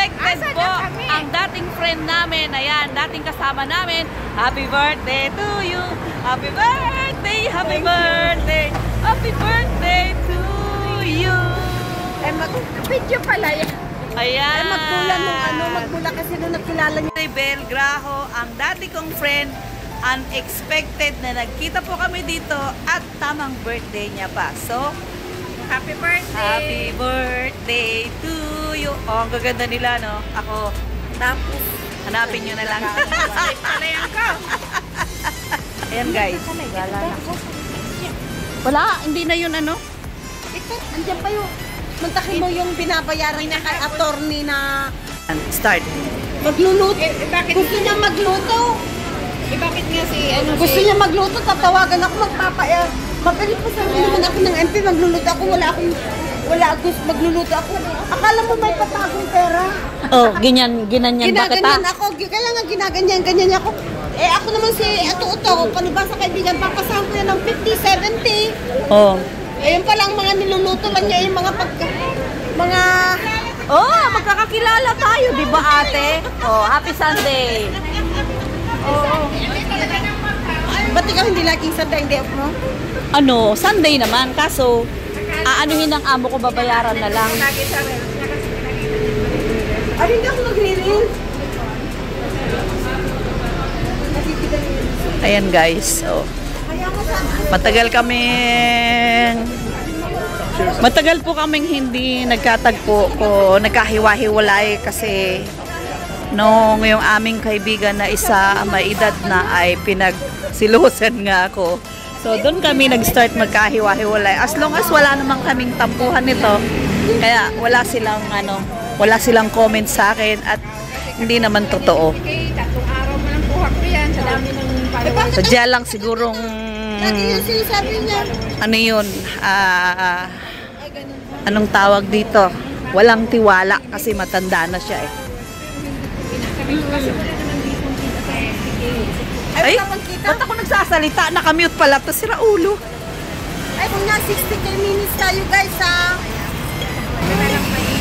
expected po ang dating friend namin. Ayan, dating kasama namin. Happy birthday to you. Happy birthday, happy birthday. Happy birthday to you. Eh, mag-video pala yan. Ayan. Eh, magmula kasi nung nakilala niya. Bel Graho, ang dati kong friend, unexpected na nagkita po kami dito at tamang birthday niya pa. So, Happy birthday! happy birthday to you. Oh, ang gaganda nila, no? Ako, Tapos, hanapin nyo na lang. palayan ka. Ayan, guys. Wala na. Wala, hindi na yun, ano? Ito, andyan pa yun. Muntakin mo yung binabayaran niya kay attorney na Start. magluluto. Gusto niya magluto. Bakit nga si Gusto niya magluto, tatawagan ako, magaling po sa naman ako ng MP, magluluto ako, wala ako, magluluto ako. Akala mo may patagong pera? Oh, ginanyan ba kita? Ginaganyan ako, kaya nga ginaganyan niya ako. Eh ako naman si Atuto, palibasa kaibigan, papasahan ko yan ng 50, 70. Oh. Ayun pa lang, mga niluluto lang niya, yung mga Oh, magkakakilala tayo, di ba ate? Oh, happy Sunday. Oo. Ba't ikaw hindi laging Sunday, hindi mo? Ano, Sunday naman, kaso aanuhin ng amo ko, babayaran na lang. Ay, hindi ako nagre-reel. Ayan guys, so matagal po kaming hindi nagkatagpo ko, nagkahiwa-hiwalay kasi nung yung aming kaibigan na isa may edad na ay pinagsilusan nga ako. So doon kami nag-start magkahiwa-hiwalay. As long as wala namang kaming tampuhan nito, kaya wala silang comment sa akin at hindi naman totoo. Tatlong araw mo lang buhak ko yan sa dami ng followers. Sadya lang sigurong Lagi yung sinasabi niya. ano yun, anong tawag dito? Walang tiwala kasi matanda na siya eh. Ay, ba't ako nagsasalita? Nakamute pala to, sira ulo. Ay, kung na 60k minutes tayo guys ha.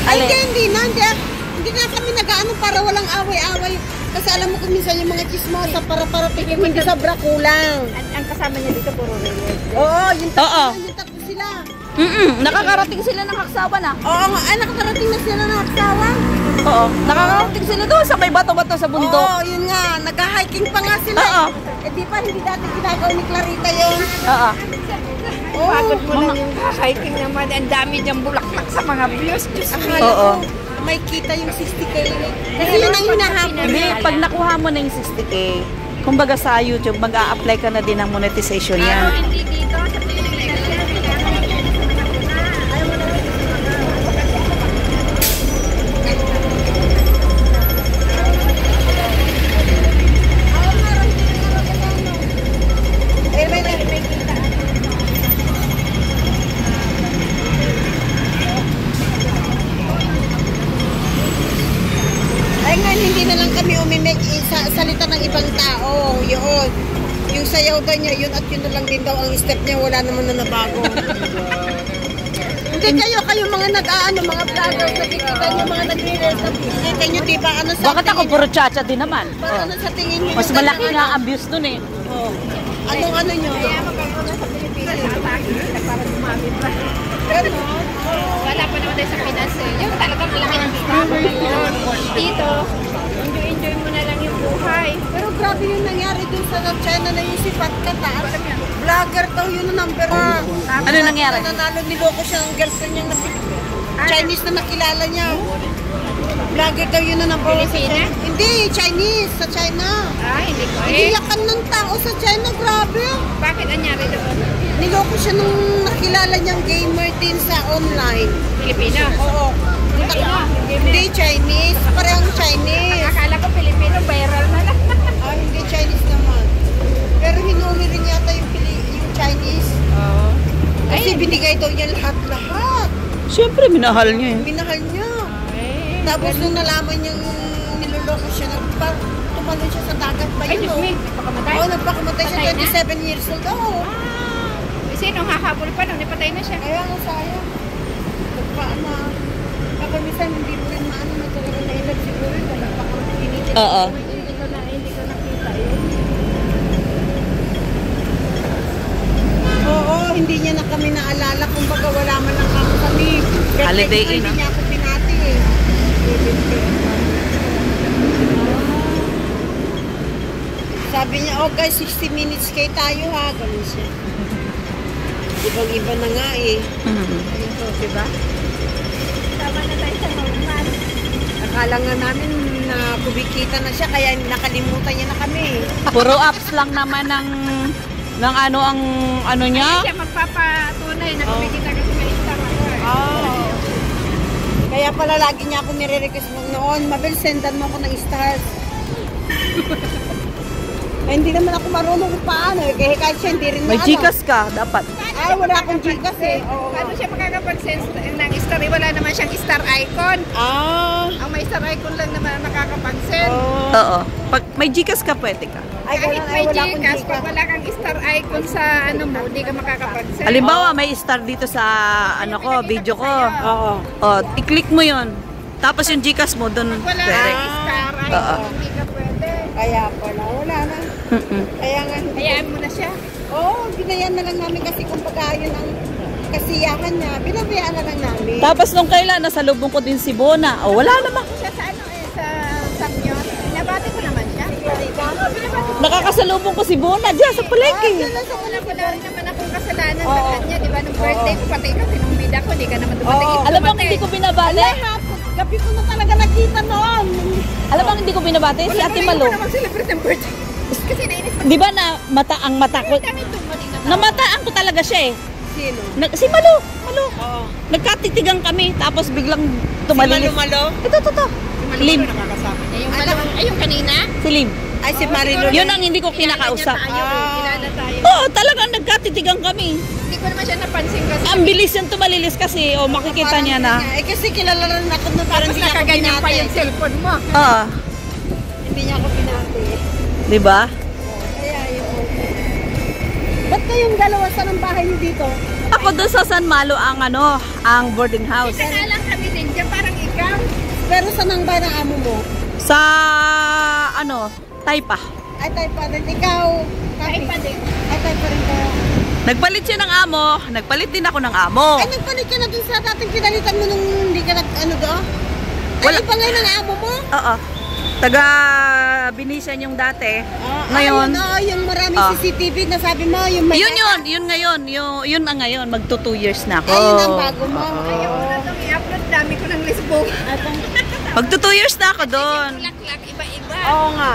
Ay, hindi na kami nag-ano para walang away-away. Kasi alam mo kung minsan yung mga chismosa para tingin hindi sobra kulang. Ang kasama niya dito puro relay. Oo, yung tatlo sila. Nakakarating sila ng Haksawa na. Oo nga, ay nakakarating na sila ng Haksawa. Oo, nakakarating sila doon sa may bato-bato sa bundok. Oo, yun nga, nag-hiking pa nga sila. Oo. Eh di pa, hindi dati ginagawa ni Clarita yun. Oo. Pagod mo lang yung hiking naman. Ang dami niyang bulaklak sa mga views. Diyos ko. Oo. May kita yung 60k. Kasi yun ang hinahabol. Hindi, pag nakuha mo na yung 60k, kumbaga sa YouTube, mag-a-apply ka na din ng monetization yan. Hindi dito sa Pilipinas. Ay nga, hindi na lang kami salita ng ibang tao. Yun. Yung sayaw daw niya, yun at yun na lang din daw ang step niya. Wala naman na nabago. Hindi kayo mga mga vloggers, nakikita niyo mga nag-reels. Nakikita niyo, diba? Ano sa Bakit ako puro chacha din naman? Ano sa tingin niyo? Mas malaki nga ang views nun eh. Oh. Anong ano niyo? Kaya magkaroon na sa Pilipinas. Para dumami pa. Ganon. Wala pa naman tayo sa Pinas eh. Yung talagang malaki ng struggle ngayon. Dito, enjoy mo na lang yung buhay. Pero grabe yung nangyari dun sa China na yung si Pat Kata. Vlogger daw yun ang number 1. Ano nangyari? Nanalo, niloko siya ng girlfriend niya na Chinese na nakilala niya. Vlogger daw yun ang number 1. Pilipina? Hindi, Chinese. Sa China. Hindi ko eh. Iiyakan ng tao sa China, grabe. Bakit anyari doon? Niloko siya nung nakilala niyang gamer din sa online. Pilipino? Oo. Hindi, Chinese. Parehong Chinese. Akala ko Pilipino, viral na lang. Hindi Chinese naman. Pero hinuli rin yata yung Chinese. Oo. Kasi binigay daw niya lahat-lahat. Siyempre, minahal niya eh. Minahal niya. Tapos nung nalaman niyang niloloko siya, tumalon siya sa dagat pa Ay, yun. Diyos me, nagpakamatay. Oo, nagpakamatay siya, Patay na? 27 years old. Oo. Sino hahabol pa nung ipatay na siya? Kaya nga sayang. Nagpaan na. Kapag minsan hindi mo rin maano na talaga na ilag Oo. Hindi ko nakita yun. Oo, hindi niya na kami naalala. Kumbaga wala man lang ako kami. Holiday Hindi Inn, ah. niya ako pinati eh. Sabi niya, oh guys, 60 minutes kayo tayo ha. Ganun siya. Ibang-iba na nga eh. Ito, diba? Tama na tayo sa normal. Akala nga namin na kumikita na siya, kaya nakalimutan niya na kami. Puro apps lang naman ng ano niya. Siya magpapatunay na kumikita kasi may star ako. Oh. Kaya pala lagi niya ako nire-request mo noon, Mabel, sendan mo ako ng stars. Ay, hindi naman ako marunong kung paano eh. Kaya kahit siya hindi rin May na Gcash ka, dapat. Ay, wala akong Gcash eh. Oo. Paano siya makakapag-sense ng star? Wala naman siyang star icon. Ah. Ang may star icon lang naman makakapag-send. Oh. Oo. Pag may Gcash ka, pwede ka. Ay, Kahit ganun. Ay, may wala akong Gcash, pag Gcash. wala kang star icon sa ano mo, hindi ka makakapag-send. Halimbawa, may star dito sa video ko. Oo. O, i-click mo yon. Tapos yung Gcash mo, doon Wala pwede. kang star icon, Oo. hindi ka pwede. Kaya pala, wala na. Kaya nga, Hayaan mo na siya. oo, binayan na lang namin kasi kumbaga yun ang kasiyahan niya. Binabayaan na lang namin. Tapos nung kailan, nasalubong ko din si Bona. O, wala naman. Siya sa ano eh, sa Samyon. Nabati ko naman siya. Nakakasalubong ko si Bona dyan sa palengke. Wala rin naman akong kasalanan sa kanya. Di ba, nung birthday ko, pati ikaw, tinumida ko, hindi ka naman dumating. Oo. Alam mo, hindi ko binabate. Gabi ko na talaga nakita noon. Alam mo, hindi ko binabate. Si Ate Malo. Wala mag-celebrate ng birthday. Kasi nainis pa. Di ba na ang mata ko? Kami dumating na. Namataan ko talaga siya eh. Sino? Si Malo. Malo. Oo. Nagkatitigan kami, tapos biglang tumalilis. Malo-malo? Ito. Lim. Nakakasama. Yung malawang, ay yung kanina? Si Lim. Ay, si Marilu. Yun ang hindi ko kinakausap. Kilala tayo. Oo, talagang nagkatitigan kami. Hindi ko naman siya napansin kasi. Ang bilis yung tumalilis kasi, o makikita niya na. Eh, kasi kilala rin ako na parang Tapos hindi niya ako nakaganyan pa pinati. yung cellphone mo. Oo. Hindi niya ako pinati. Di ba? Kaya yun. Ba't kayong dalawa sa ng bahay niyo dito? Ako doon sa San Malo ang boarding house. Isa nga lang kami din dyan, parang ikaw. Pero sa nang bahay ng amo mo? Sa Taypa. Ay, tayo pa din. Ikaw, Ay pa din. Ay, tayo pa rin kayo. Nagpalit siya ng amo, nagpalit din ako ng amo. Ay, nagpalit ka na dun sa dating pinalitan mo nung hindi ka do? Wala. Ay, iba ngayon ang amo mo? Oo. Taga Binisan yung dati. Ay, Ngayon, yung maraming CCTV na sabi mo, yung may... yun ngayon, yun ang ngayon, magto 2 years na ako. Ay, yun ang bago mo. Ayaw ko na itong i-upload. Dami ko ng lisbong. Magto 2 years na ako doon. Laklak, iba-iba. Oo nga.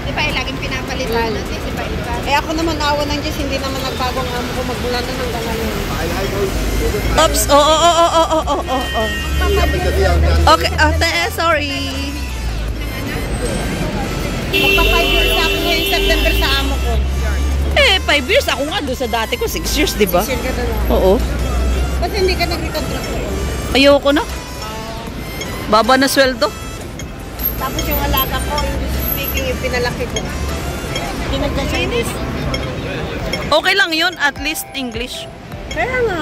Di ba, laging pinapalitan natin, iba-iba. Eh ako naman awa ng Diyos, hindi naman nagbago ang amo ko magmula na hanggang ngayon. Oops, oo. Okay, sorry. Magpa 5 years na ako ngayong September sa amo ko. 5 years ako nga doon sa dati ko, 6 years, di ba? Share ka na lang. Oo. Ba't hindi ka nag-recontract ko? Ayoko na. Baba na sweldo. Tapos yung alaga ko, English speaking, yung pinalaki ko. Pinagdan siya English. Okay lang yun, at least English. Kaya nga.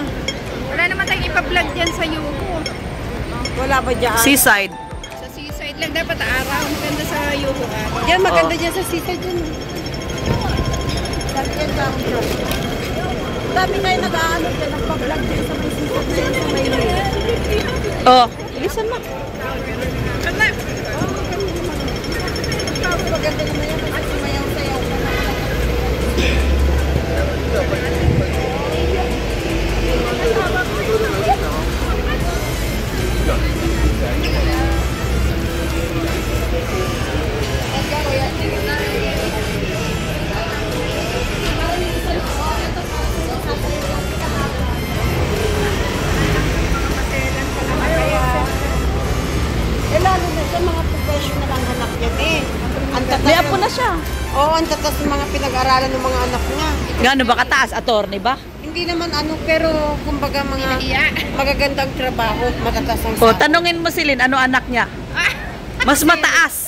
Wala naman tayong ipa-vlog dyan sa Yuko. Wala ba dyan? Seaside. Sa seaside lang. Dapat araw. Maganda sa Yuko. Diyan, maganda dyan sa seaside dyan. Sabi dyan sa ako. Dami kayo nag-aano dyan, nagpa-vlog dyan sa may seaside na yan, sa may Oh, bilisan mo. maganda naman yan kasi sumayaw-sayaw ka na. Eh lalo na sa mga professional ang anak yan eh. Ang tatas May apo na siya. Oo, ang tatas ng mga pinag-aralan ng mga anak niya. Gaano ba kataas? Attorney ba? Hindi naman pero kumbaga mga Iya. magagandang trabaho, matatas ang O, tanungin mo si Lynn, ano anak niya? Mas mataas.